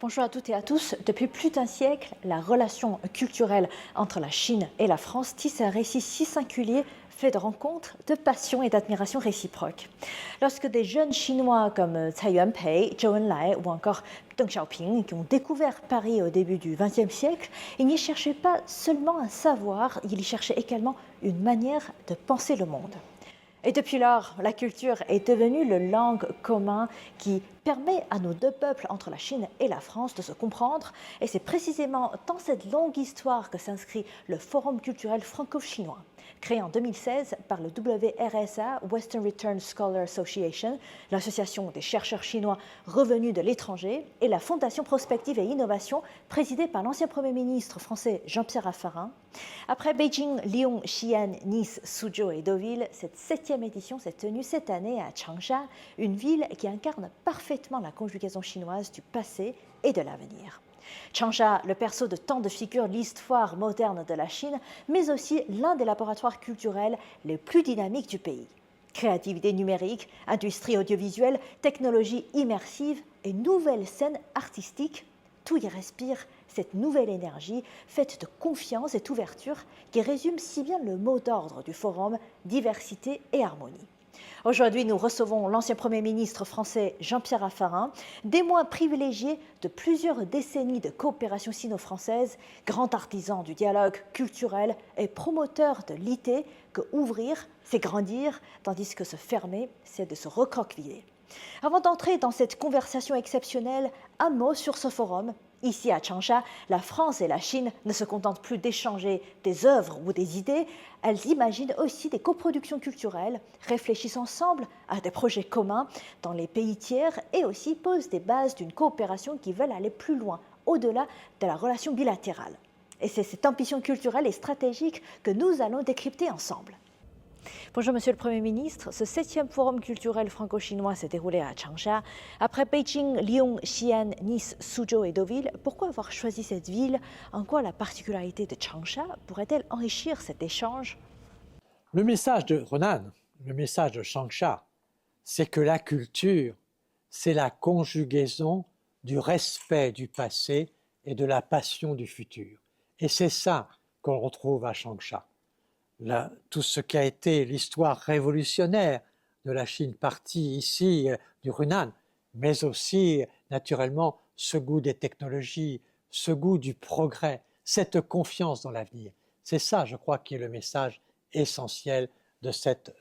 Bonjour à toutes et à tous. Depuis plus d'un siècle, la relation culturelle entre la Chine et la France tisse un récit si singulier, fait de rencontres, de passion et d'admiration réciproques. Lorsque des jeunes Chinois comme Tsai Yuanpei, Zhou Enlai ou encore Deng Xiaoping, qui ont découvert Paris au début du XXe siècle, ils n'y cherchaient pas seulement un savoir, ils y cherchaient également une manière de penser le monde. Et depuis lors, la culture est devenue le langue commun qui permet à nos deux peuples, entre la Chine et la France, de se comprendre. Et c'est précisément dans cette longue histoire que s'inscrit le Forum culturel franco-chinois, créé en 2016 par le WRSA, Western Return Scholar Association, l'association des chercheurs chinois revenus de l'étranger, et la Fondation Prospective et Innovation, présidée par l'ancien Premier ministre français Jean-Pierre Raffarin. Après Beijing, Lyon, Xi'an, Nice, Suzhou et Deauville, cette 7e édition s'est tenue cette année à Changsha, une ville qui incarne parfaitement la conjugaison chinoise du passé et de l'avenir. Changsha, le berceau de tant de figures de l'histoire moderne de la Chine, mais aussi l'un des laboratoires culturels les plus dynamiques du pays. Créativité numérique, industrie audiovisuelle, technologie immersive et nouvelles scènes artistiques, tout y respire cette nouvelle énergie faite de confiance et d'ouverture qui résume si bien le mot d'ordre du forum, diversité et harmonie. Aujourd'hui, nous recevons l'ancien Premier ministre français Jean-Pierre Raffarin, témoin privilégié de plusieurs décennies de coopération sino-française, grand artisan du dialogue culturel et promoteur de l'idée que ouvrir, c'est grandir, tandis que se fermer, c'est de se recroqueviller. Avant d'entrer dans cette conversation exceptionnelle, un mot sur ce forum. Ici à Changsha, la France et la Chine ne se contentent plus d'échanger des œuvres ou des idées, elles imaginent aussi des coproductions culturelles, réfléchissent ensemble à des projets communs dans les pays tiers et aussi posent des bases d'une coopération qui veulent aller plus loin, au-delà de la relation bilatérale. Et c'est cette ambition culturelle et stratégique que nous allons décrypter ensemble. Bonjour Monsieur le Premier ministre, ce 7e forum culturel franco-chinois s'est déroulé à Changsha. Après Beijing, Lyon, Xi'an, Nice, Suzhou et Deauville, pourquoi avoir choisi cette ville? En quoi la particularité de Changsha pourrait-elle enrichir cet échange? Le message de Renan, le message de Changsha, c'est que la culture, c'est la conjugaison du respect du passé et de la passion du futur. Et c'est ça qu'on retrouve à Changsha. Tout ce qui a été l'histoire révolutionnaire de la Chine partie ici du Hunan, mais aussi naturellement ce goût des technologies, ce goût du progrès, cette confiance dans l'avenir. C'est ça, je crois, qui est le message essentiel de cette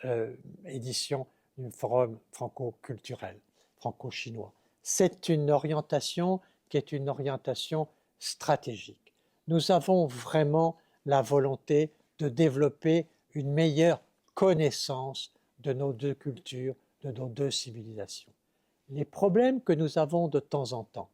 édition du Forum franco-culturel, franco-chinois. C'est une orientation qui est une orientation stratégique. Nous avons vraiment la volonté de développer une meilleure connaissance de nos deux cultures, de nos deux civilisations. Les problèmes que nous avons de temps en temps,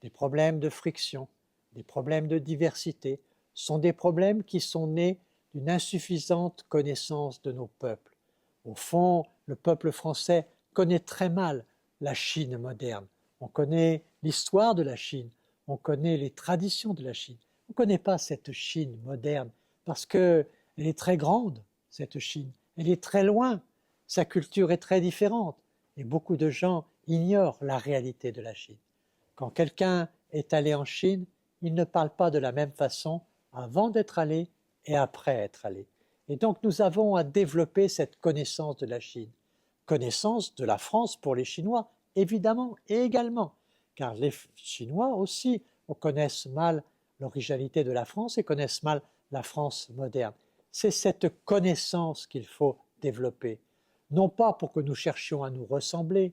des problèmes de friction, des problèmes de diversité, sont des problèmes qui sont nés d'une insuffisante connaissance de nos peuples. Au fond, le peuple français connaît très mal la Chine moderne. On connaît l'histoire de la Chine, on connaît les traditions de la Chine. On ne connaît pas cette Chine moderne parce qu'elle est très grande, cette Chine. Elle est très loin, sa culture est très différente. Et beaucoup de gens ignorent la réalité de la Chine. Quand quelqu'un est allé en Chine, il ne parle pas de la même façon avant d'être allé et après être allé. Et donc nous avons à développer cette connaissance de la Chine. Connaissance de la France pour les Chinois, évidemment, et également. Car les Chinois aussi connaissent mal l'originalité de la France et connaissent mal la France moderne. C'est cette connaissance qu'il faut développer, non pas pour que nous cherchions à nous ressembler,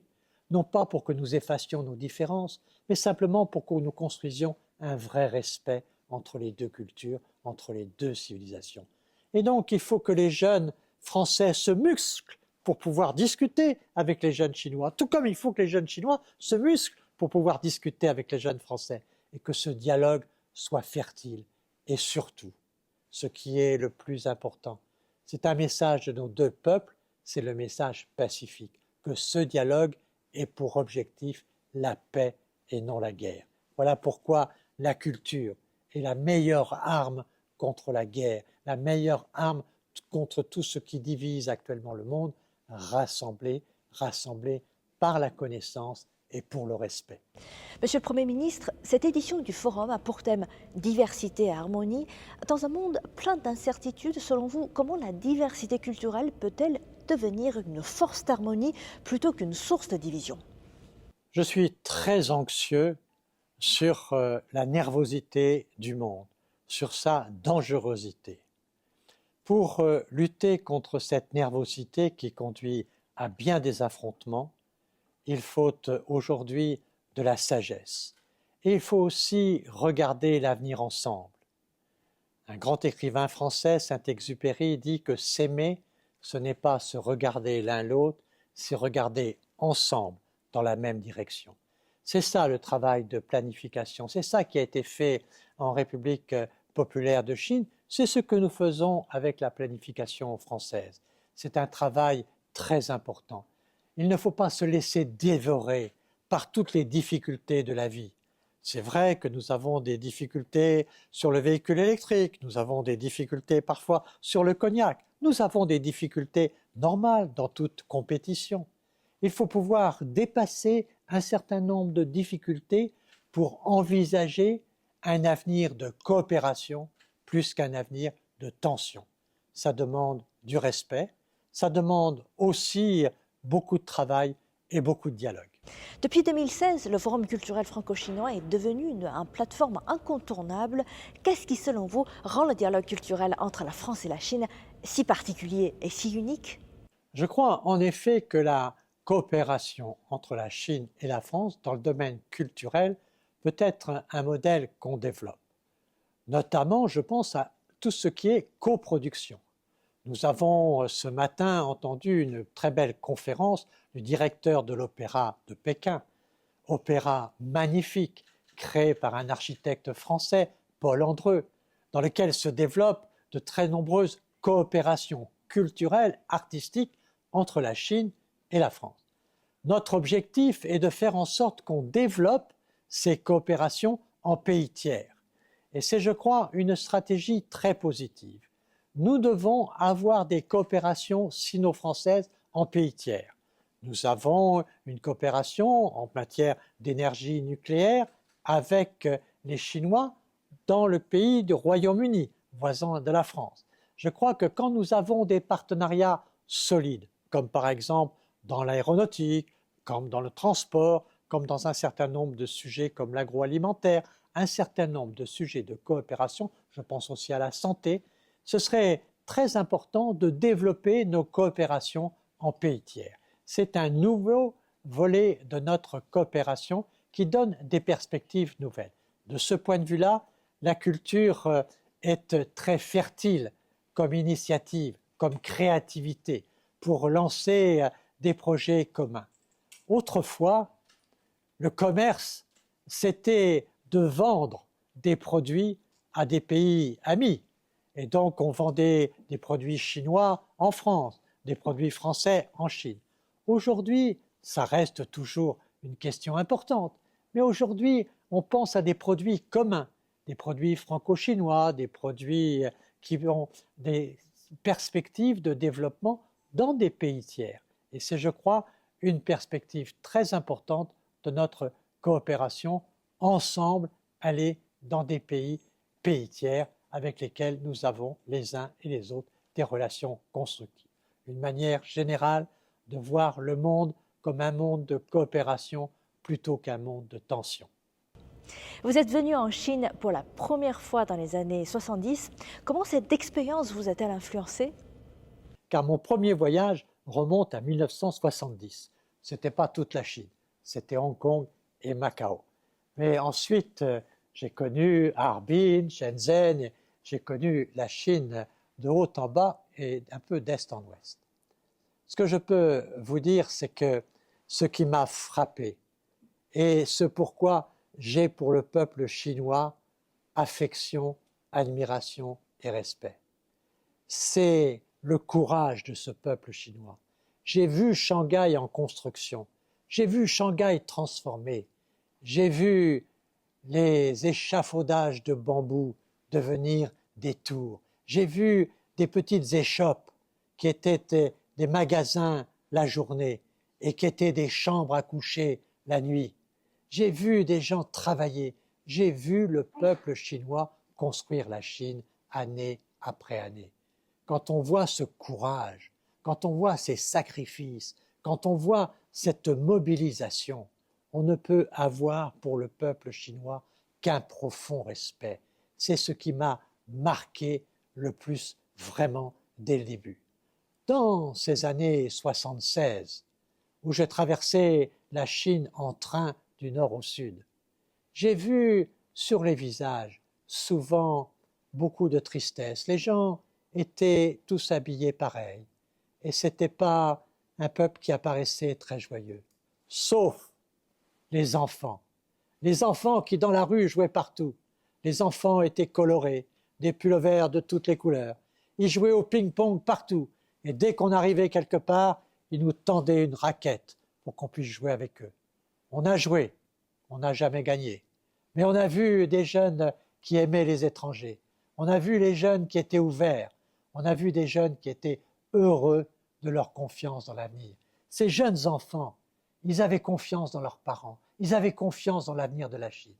non pas pour que nous effacions nos différences, mais simplement pour que nous construisions un vrai respect entre les deux cultures, entre les deux civilisations. Et donc, il faut que les jeunes Français se musclent pour pouvoir discuter avec les jeunes Chinois, tout comme il faut que les jeunes Chinois se musclent pour pouvoir discuter avec les jeunes Français, et que ce dialogue soit fertile. Et surtout, ce qui est le plus important, c'est un message de nos deux peuples, c'est le message pacifique, que ce dialogue ait pour objectif la paix et non la guerre. Voilà pourquoi la culture est la meilleure arme contre la guerre, la meilleure arme contre tout ce qui divise actuellement le monde, rassemblée par la connaissance et pour le respect. Monsieur le Premier ministre, cette édition du Forum a pour thème diversité et harmonie. Dans un monde plein d'incertitudes, selon vous, comment la diversité culturelle peut-elle devenir une force d'harmonie plutôt qu'une source de division? Je suis très anxieux sur la nervosité du monde, sur sa dangerosité. Pour lutter contre cette nervosité qui conduit à bien des affrontements, il faut aujourd'hui de la sagesse. Et il faut aussi regarder l'avenir ensemble. Un grand écrivain français, Saint-Exupéry, dit que s'aimer, ce n'est pas se regarder l'un l'autre, c'est regarder ensemble dans la même direction. C'est ça le travail de planification, c'est ça qui a été fait en République populaire de Chine, c'est ce que nous faisons avec la planification française. C'est un travail très important. Il ne faut pas se laisser dévorer par toutes les difficultés de la vie. C'est vrai que nous avons des difficultés sur le véhicule électrique, nous avons des difficultés parfois sur le cognac, nous avons des difficultés normales dans toute compétition. Il faut pouvoir dépasser un certain nombre de difficultés pour envisager un avenir de coopération plus qu'un avenir de tension. Ça demande du respect, ça demande aussi beaucoup de travail et beaucoup de dialogue. Depuis 2016, le Forum culturel franco-chinois est devenu une plateforme incontournable. Qu'est-ce qui, selon vous, rend le dialogue culturel entre la France et la Chine si particulier et si unique? Je crois en effet que la coopération entre la Chine et la France dans le domaine culturel peut être un modèle qu'on développe. Notamment, je pense à tout ce qui est coproduction. Nous avons ce matin entendu une très belle conférence du directeur de l'Opéra de Pékin, opéra magnifique, créé par un architecte français, Paul Andreu, dans lequel se développent de très nombreuses coopérations culturelles, artistiques entre la Chine et la France. Notre objectif est de faire en sorte qu'on développe ces coopérations en pays tiers. Et c'est, je crois, une stratégie très positive. Nous devons avoir des coopérations sino-françaises en pays tiers. Nous avons une coopération en matière d'énergie nucléaire avec les Chinois dans le pays du Royaume-Uni, voisin de la France. Je crois que quand nous avons des partenariats solides, comme par exemple dans l'aéronautique, comme dans le transport, comme dans un certain nombre de sujets comme l'agroalimentaire, un certain nombre de sujets de coopération, je pense aussi à la santé, ce serait très important de développer nos coopérations en pays tiers. C'est un nouveau volet de notre coopération qui donne des perspectives nouvelles. De ce point de vue-là, la culture est très fertile comme initiative, comme créativité pour lancer des projets communs. Autrefois, le commerce, c'était de vendre des produits à des pays amis. Et donc, on vendait des produits chinois en France, des produits français en Chine. Aujourd'hui, ça reste toujours une question importante, mais aujourd'hui, on pense à des produits communs, des produits franco-chinois, des produits qui ont des perspectives de développement dans des pays tiers. Et c'est, je crois, une perspective très importante de notre coopération ensemble, aller dans des pays tiers avec lesquels nous avons les uns et les autres des relations constructives. Une manière générale de voir le monde comme un monde de coopération plutôt qu'un monde de tension. Vous êtes venu en Chine pour la première fois dans les années 70. Comment cette expérience vous a-t-elle influencé? Car mon premier voyage remonte à 1970. Ce n'était pas toute la Chine, c'était Hong Kong et Macao. Mais ensuite, j'ai connu Harbin, Shenzhen, j'ai connu la Chine de haut en bas et un peu d'est en ouest. Ce que je peux vous dire, c'est que ce qui m'a frappé et ce pourquoi j'ai pour le peuple chinois affection, admiration et respect, c'est le courage de ce peuple chinois. J'ai vu Shanghai en construction, j'ai vu Shanghai transformé, j'ai vu les échafaudages de bambou devenir des tours, j'ai vu des petites échoppes qui étaient des magasins la journée et qui étaient des chambres à coucher la nuit. J'ai vu des gens travailler. J'ai vu le peuple chinois construire la Chine année après année. Quand on voit ce courage, quand on voit ces sacrifices, quand on voit cette mobilisation, on ne peut avoir pour le peuple chinois qu'un profond respect. C'est ce qui m'a marqué le plus vraiment dès le début. Dans ces années 76, où je traversais la Chine en train du nord au sud, j'ai vu sur les visages souvent beaucoup de tristesse. Les gens étaient tous habillés pareil. Et ce n'était pas un peuple qui apparaissait très joyeux. Sauf les enfants. Les enfants qui dans la rue jouaient partout. Les enfants étaient colorés, des pullovers de toutes les couleurs. Ils jouaient au ping-pong partout. Et dès qu'on arrivait quelque part, ils nous tendaient une raquette pour qu'on puisse jouer avec eux. On a joué, on n'a jamais gagné. Mais on a vu des jeunes qui aimaient les étrangers. On a vu les jeunes qui étaient ouverts. On a vu des jeunes qui étaient heureux de leur confiance dans l'avenir. Ces jeunes enfants, ils avaient confiance dans leurs parents. Ils avaient confiance dans l'avenir de la Chine.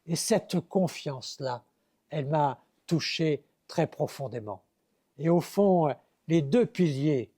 Et cette confiance-là, elle m'a touché très profondément. Et au fond, les deux piliers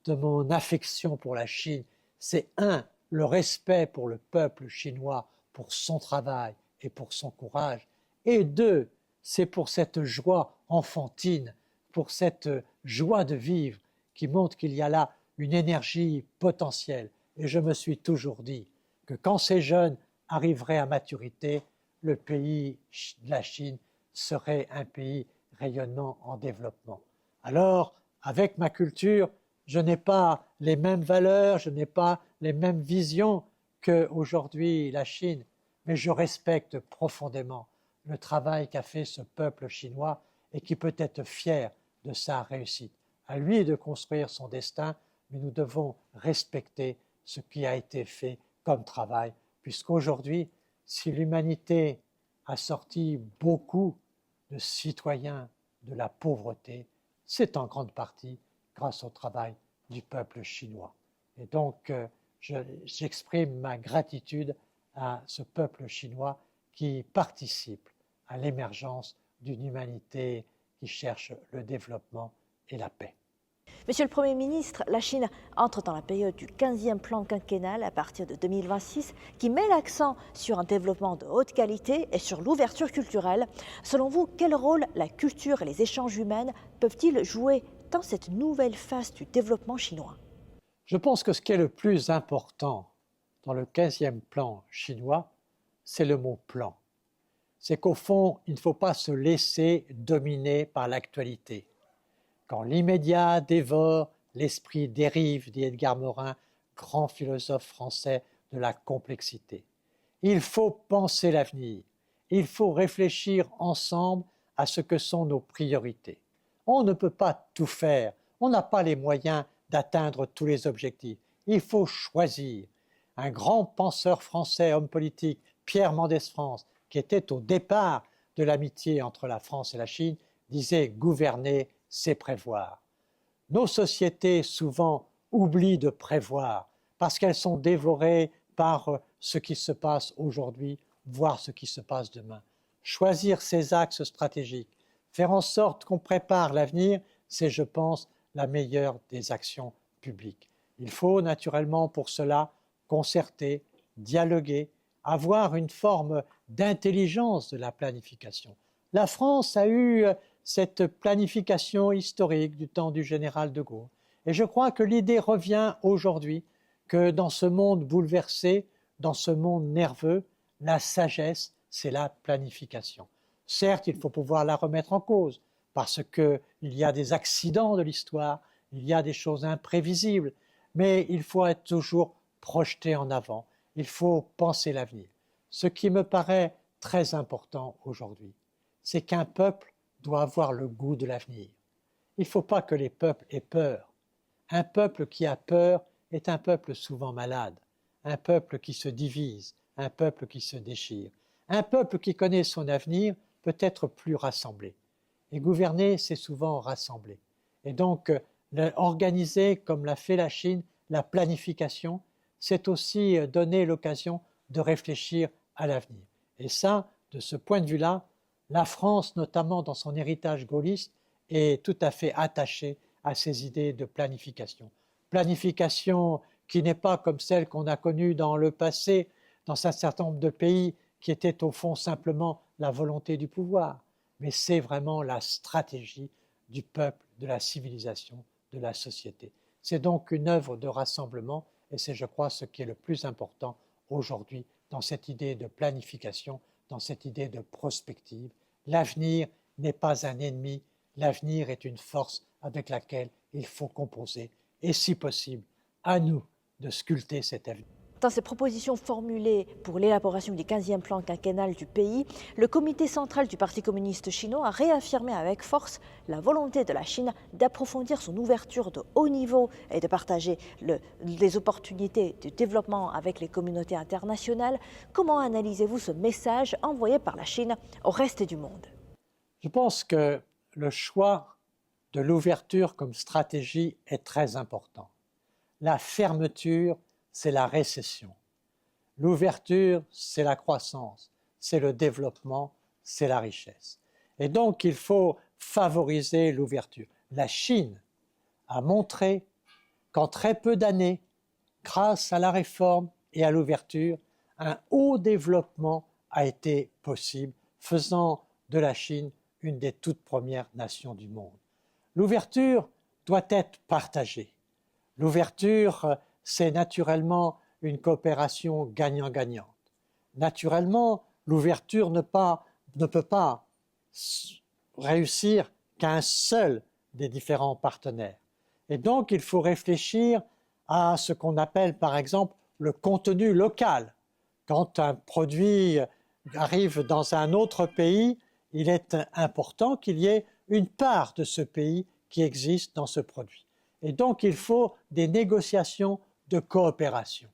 de mon affection pour la Chine, c'est un, le respect pour le peuple chinois, pour son travail et pour son courage, et deux, c'est pour cette joie enfantine, pour cette joie de vivre qui montre qu'il y a là une énergie potentielle. Et je me suis toujours dit que quand ces jeunes arriveraient à maturité, le pays de la Chine serait un pays rayonnant en développement. Alors, avec ma culture, je n'ai pas les mêmes valeurs, je n'ai pas les mêmes visions qu'aujourd'hui la Chine, mais je respecte profondément le travail qu'a fait ce peuple chinois et qui peut être fier de sa réussite. À lui de construire son destin, mais nous devons respecter ce qui a été fait comme travail, puisqu'aujourd'hui, si l'humanité a sorti beaucoup de citoyens de la pauvreté, c'est en grande partie grâce au travail du peuple chinois. Et donc, j'exprime ma gratitude à ce peuple chinois qui participe à l'émergence d'une humanité qui cherche le développement et la paix. Monsieur le Premier ministre, la Chine entre dans la période du 15e plan quinquennal à partir de 2026 qui met l'accent sur un développement de haute qualité et sur l'ouverture culturelle. Selon vous, quel rôle la culture et les échanges humains peuvent-ils jouer dans cette nouvelle phase du développement chinois? Je pense que ce qui est le plus important dans le 15e plan chinois, c'est le mot plan. C'est qu'au fond, il ne faut pas se laisser dominer par l'actualité. Quand l'immédiat dévore, l'esprit dérive, dit Edgar Morin, grand philosophe français de la complexité. Il faut penser l'avenir, il faut réfléchir ensemble à ce que sont nos priorités. On ne peut pas tout faire, on n'a pas les moyens d'atteindre tous les objectifs. Il faut choisir. Un grand penseur français, homme politique, Pierre Mendès France, qui était au départ de l'amitié entre la France et la Chine, disait « gouverner, c'est prévoir ». Nos sociétés souvent oublient de prévoir parce qu'elles sont dévorées par ce qui se passe aujourd'hui, voire ce qui se passe demain. Choisir ces axes stratégiques, faire en sorte qu'on prépare l'avenir, c'est, je pense, la meilleure des actions publiques. Il faut naturellement pour cela concerter, dialoguer, avoir une forme d'intelligence de la planification. La France a eu cette planification historique du temps du général de Gaulle. Et je crois que l'idée revient aujourd'hui que dans ce monde bouleversé, dans ce monde nerveux, la sagesse, c'est la planification. Certes, il faut pouvoir la remettre en cause, parce qu'il y a des accidents de l'histoire, il y a des choses imprévisibles, mais il faut être toujours projeté en avant, il faut penser l'avenir. Ce qui me paraît très important aujourd'hui, c'est qu'un peuple doit avoir le goût de l'avenir. Il ne faut pas que les peuples aient peur. Un peuple qui a peur est un peuple souvent malade, un peuple qui se divise, un peuple qui se déchire. Un peuple qui connaît son avenir peut être plus rassemblé. Et gouverner, c'est souvent rassembler. Et donc, organiser, comme l'a fait la Chine, la planification, c'est aussi donner l'occasion de réfléchir à l'avenir. Et ça, de ce point de vue-là, la France, notamment dans son héritage gaulliste, est tout à fait attachée à ces idées de planification. Planification qui n'est pas comme celle qu'on a connue dans le passé, dans un certain nombre de pays, qui était au fond simplement la volonté du pouvoir, mais c'est vraiment la stratégie du peuple, de la civilisation, de la société. C'est donc une œuvre de rassemblement et c'est, je crois, ce qui est le plus important aujourd'hui dans cette idée de planification, dans cette idée de prospective. L'avenir n'est pas un ennemi, l'avenir est une force avec laquelle il faut composer et, si possible, à nous de sculpter cet avenir. Dans ses propositions formulées pour l'élaboration du 15e plan quinquennal du pays, le comité central du Parti communiste chinois a réaffirmé avec force la volonté de la Chine d'approfondir son ouverture de haut niveau et de partager les opportunités de développement avec les communautés internationales. Comment analysez-vous ce message envoyé par la Chine au reste du monde? Je pense que le choix de l'ouverture comme stratégie est très important. La fermeture, c'est la récession. L'ouverture, c'est la croissance, c'est le développement, c'est la richesse. Et donc, il faut favoriser l'ouverture. La Chine a montré qu'en très peu d'années, grâce à la réforme et à l'ouverture, un haut développement a été possible, faisant de la Chine une des toutes premières nations du monde. L'ouverture doit être partagée. L'ouverture, c'est naturellement une coopération gagnant-gagnante. Naturellement, l'ouverture ne peut pas réussir qu'un seul des différents partenaires. Et donc, il faut réfléchir à ce qu'on appelle, par exemple, le contenu local. Quand un produit arrive dans un autre pays, il est important qu'il y ait une part de ce pays qui existe dans ce produit. Et donc, il faut des négociations de coopération.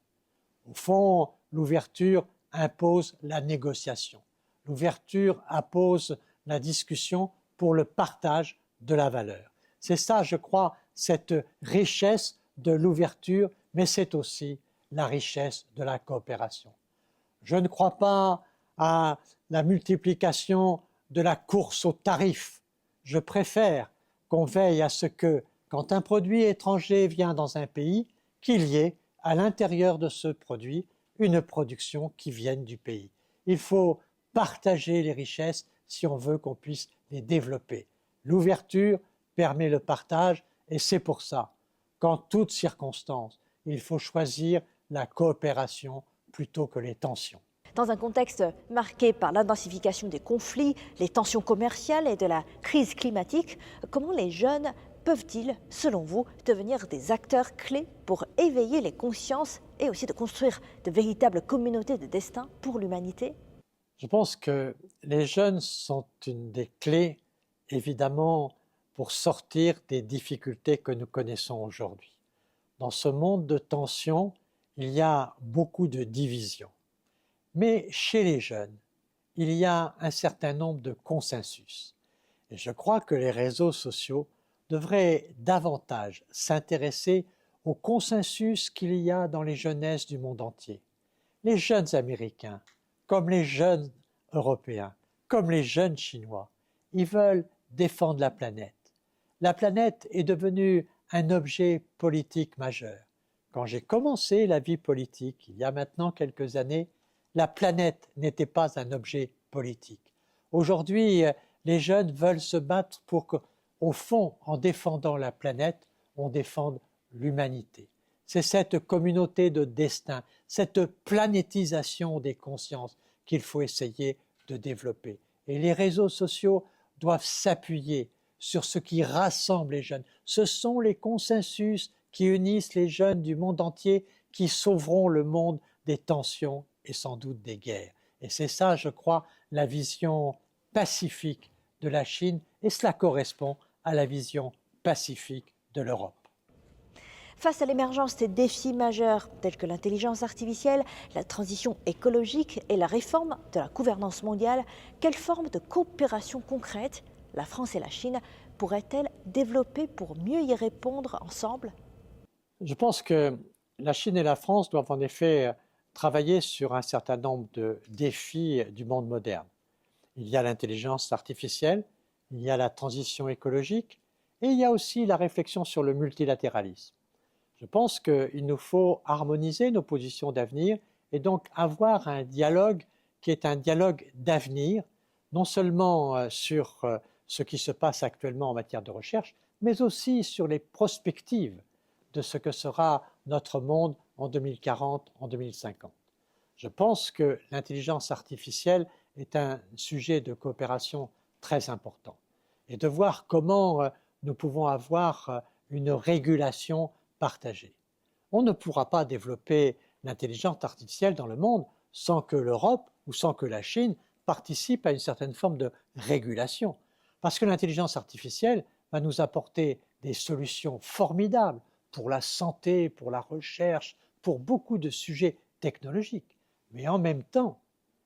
Au fond, l'ouverture impose la négociation. L'ouverture impose la discussion pour le partage de la valeur. C'est ça, je crois, cette richesse de l'ouverture, mais c'est aussi la richesse de la coopération. Je ne crois pas à la multiplication de la course aux tarifs. Je préfère qu'on veille à ce que, quand un produit étranger vient dans un pays, qu'il y ait à l'intérieur de ce produit une production qui vienne du pays. Il faut partager les richesses si on veut qu'on puisse les développer. L'ouverture permet le partage et c'est pour ça qu'en toutes circonstances, il faut choisir la coopération plutôt que les tensions. Dans un contexte marqué par l'intensification des conflits, les tensions commerciales et de la crise climatique, comment les jeunes peuvent-ils, selon vous, devenir des acteurs clés pour éveiller les consciences et aussi de construire de véritables communautés de destin pour l'humanité? Je pense que les jeunes sont une des clés, évidemment, pour sortir des difficultés que nous connaissons aujourd'hui. Dans ce monde de tensions, il y a beaucoup de divisions. Mais chez les jeunes, il y a un certain nombre de consensus. Et je crois que les réseaux sociaux devraient davantage s'intéresser au consensus qu'il y a dans les jeunesses du monde entier. Les jeunes Américains, comme les jeunes Européens, comme les jeunes Chinois, ils veulent défendre la planète. La planète est devenue un objet politique majeur. Quand j'ai commencé la vie politique, il y a maintenant quelques années, la planète n'était pas un objet politique. Aujourd'hui, les jeunes veulent se battre pour qu'au fond, en défendant la planète, on défende l'humanité. C'est cette communauté de destin, cette planétisation des consciences qu'il faut essayer de développer. Et les réseaux sociaux doivent s'appuyer sur ce qui rassemble les jeunes. Ce sont les consensus qui unissent les jeunes du monde entier qui sauveront le monde des tensions et sans doute des guerres. Et c'est ça, je crois, la vision pacifique de la Chine, et cela correspond à la vision pacifique de l'Europe. Face à l'émergence des défis majeurs tels que l'intelligence artificielle, la transition écologique et la réforme de la gouvernance mondiale, quelle forme de coopération concrète la France et la Chine pourraient-elles développer pour mieux y répondre ensemble? Je pense que La Chine et la France doivent en effet travailler sur un certain nombre de défis du monde moderne. Il y a l'intelligence artificielle, il y a la transition écologique et il y a aussi la réflexion sur le multilatéralisme. Je pense qu'il nous faut harmoniser nos positions d'avenir et donc avoir un dialogue qui est un dialogue d'avenir, non seulement sur ce qui se passe actuellement en matière de recherche, mais aussi sur les prospectives de ce que sera notre monde en 2040, en 2050. Je pense que l'intelligence artificielle est un sujet de coopération très important et de voir comment nous pouvons avoir une régulation partagée. On ne pourra pas développer l'intelligence artificielle dans le monde sans que l'Europe ou sans que la Chine participe à une certaine forme de régulation. Parce que l'intelligence artificielle va nous apporter des solutions formidables pour la santé, pour la recherche, pour beaucoup de sujets technologiques. Mais en même temps,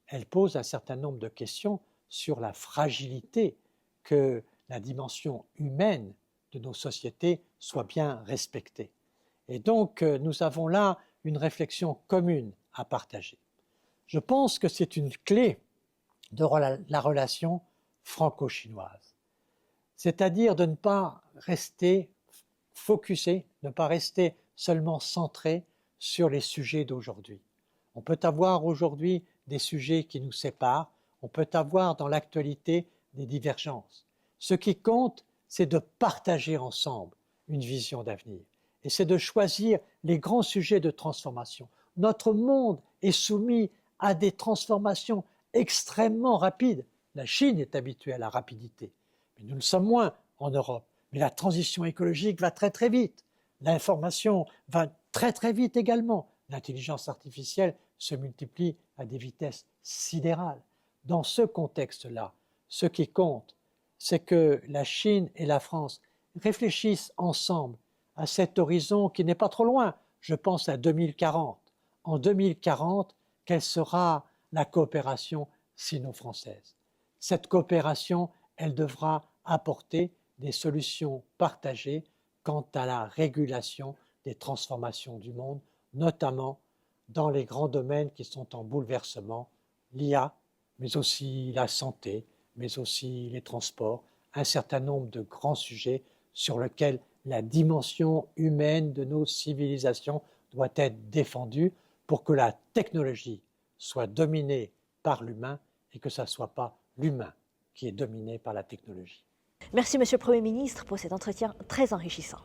elle pose un certain nombre de questions sur la fragilité, que la dimension humaine de nos sociétés soit bien respectée. Et donc, nous avons là une réflexion commune à partager. Je pense que c'est une clé de la relation franco-chinoise, c'est-à-dire de ne pas rester focusé, ne pas rester seulement centré sur les sujets d'aujourd'hui. On peut avoir aujourd'hui des sujets qui nous séparent, on peut avoir dans l'actualité des divergences. Ce qui compte, c'est de partager ensemble une vision d'avenir. Et c'est de choisir les grands sujets de transformation. Notre monde est soumis à des transformations extrêmement rapides. La Chine est habituée à la rapidité, mais nous le sommes moins en Europe. Mais la transition écologique va très très vite. L'information va très très vite également. L'intelligence artificielle se multiplie à des vitesses sidérales. Dans ce contexte-là, ce qui compte, c'est que la Chine et la France réfléchissent ensemble à cet horizon qui n'est pas trop loin. Je pense à 2040. En 2040, quelle sera la coopération sino-française? Cette coopération, elle devra apporter des solutions partagées quant à la régulation des transformations du monde, notamment dans les grands domaines qui sont en bouleversement, l'IA, mais aussi la santé, mais aussi les transports, un certain nombre de grands sujets sur lesquels la dimension humaine de nos civilisations doit être défendue pour que la technologie soit dominée par l'humain et que ce ne soit pas l'humain qui est dominé par la technologie. Merci, Monsieur le Premier ministre, pour cet entretien très enrichissant.